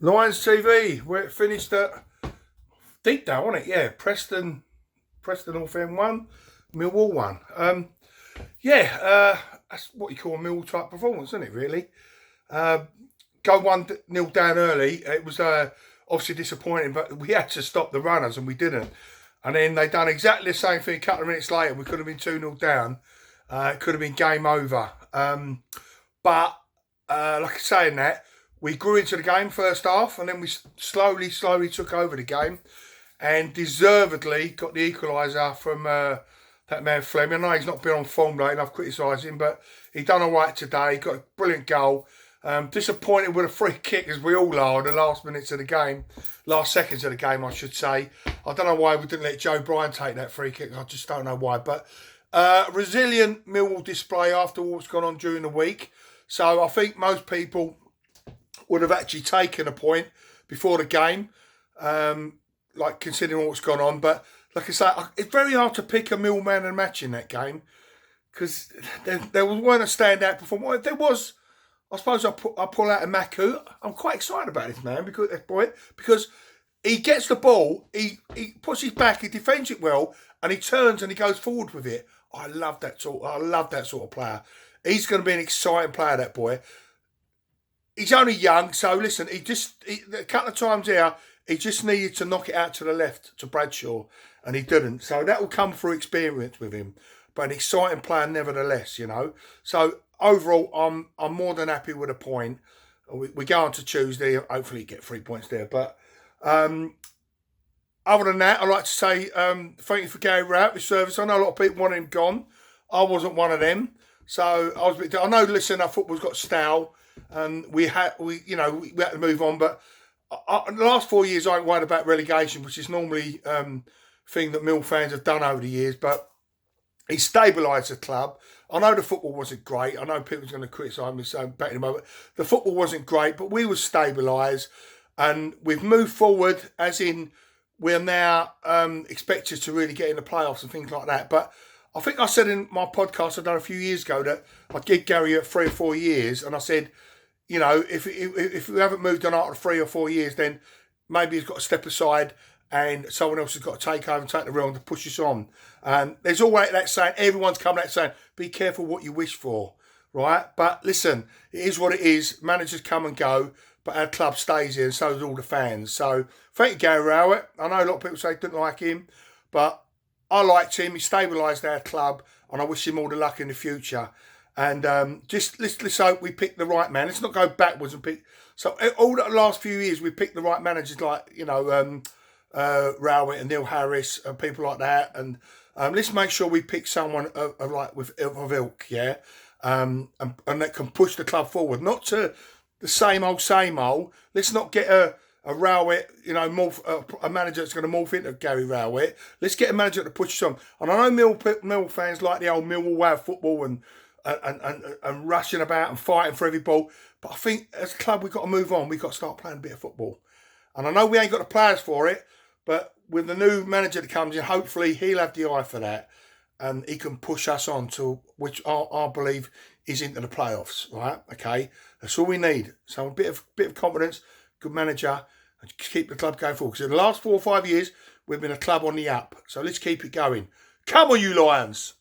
Lions TV, where it finished at deep down, wasn't it? Yeah, Preston North End 1, Millwall 1. That's what you call a Millwall type performance, isn't it, really? Go 1-0 down early. It was obviously disappointing, but we had to stop the runners and we didn't. And then they done exactly the same thing a couple of minutes later. We could have been 2-0 down. It could have been game over. But like I saying that, we grew into the game first half, and then we slowly took over the game, and deservedly got the equaliser from that man Fleming. I know he's not been on form lately, and I've criticised him, but he done all right today. He got a brilliant goal. Disappointed with a free kick, as we all are, in the last minutes of the game, last seconds of the game, I should say. I don't know why we didn't let Joe Bryan take that free kick. I just don't know why. But resilient Millwall display after what's gone on during the week. So I think most people would have actually taken a point before the game, like considering what's gone on. But like I say, it's very hard to pick a Mill man and match in that game, because there weren't a standout performance. There was, I suppose, I pull out a Maku. I'm quite excited about this man because he gets the ball, he puts his back, he defends it well, and he turns and he goes forward with it. I love that sort of player. He's going to be an exciting player, that boy. He's only young, so listen, a couple of times here, he just needed to knock it out to the left to Bradshaw, and he didn't. So that will come through experience with him. But an exciting player nevertheless, you know. So overall, I'm more than happy with a point. We go on to Tuesday, hopefully get 3 points there. But other than that, I'd like to say thank you for Gary Rowett, his service. I know a lot of people want him gone. I wasn't one of them. So I know, listen, our football's got stale, and we had to move on. But the last 4 years, I ain't worried about relegation, which is normally thing that Mill fans have done over the years. But he stabilised the club. I know the football wasn't great. I know people's going to criticise me saying back in a moment. The football wasn't great, but we were stabilised, and we've moved forward, as in we're now expected to really get in the playoffs and things like that. But I think I said in my podcast I've done a few years ago that I'd give Gary 3 or 4 years, and I said, you know, if we haven't moved on after 3 or 4 years, then maybe he's got to step aside and someone else has got to take over and take the realm to push us on. And there's always that saying, everyone's coming out saying, be careful what you wish for, right? But listen, it is what it is. Managers come and go, but our club stays here, and so do all the fans. So thank you, Gary Rowett. I know a lot of people say they didn't like him, but I liked him. He stabilised our club, and I wish him all the luck in the future. And let's hope we pick the right man. Let's not go backwards and pick. So all the last few years, we picked the right managers, like, you know, Rowett and Neil Harris and people like that. And let's make sure we pick someone of ilk, yeah, and that can push the club forward, not to the same old. Let's not get a Rowett, you know, a manager that's going to morph into Gary Rowett. Let's get a manager to push us on. And I know Mill fans like the old Millwall way of football and rushing about and fighting for every ball. But I think as a club, we've got to move on. We've got to start playing a bit of football. And I know we ain't got the players for it, but with the new manager that comes in, hopefully he'll have the eye for that, and he can push us on to which I believe is into the playoffs. Right? Okay, that's all we need. So a bit of confidence, good manager, and keep the club going forward. Because in the last 4 or 5 years, we've been a club on the up. So let's keep it going. Come on, you Lions!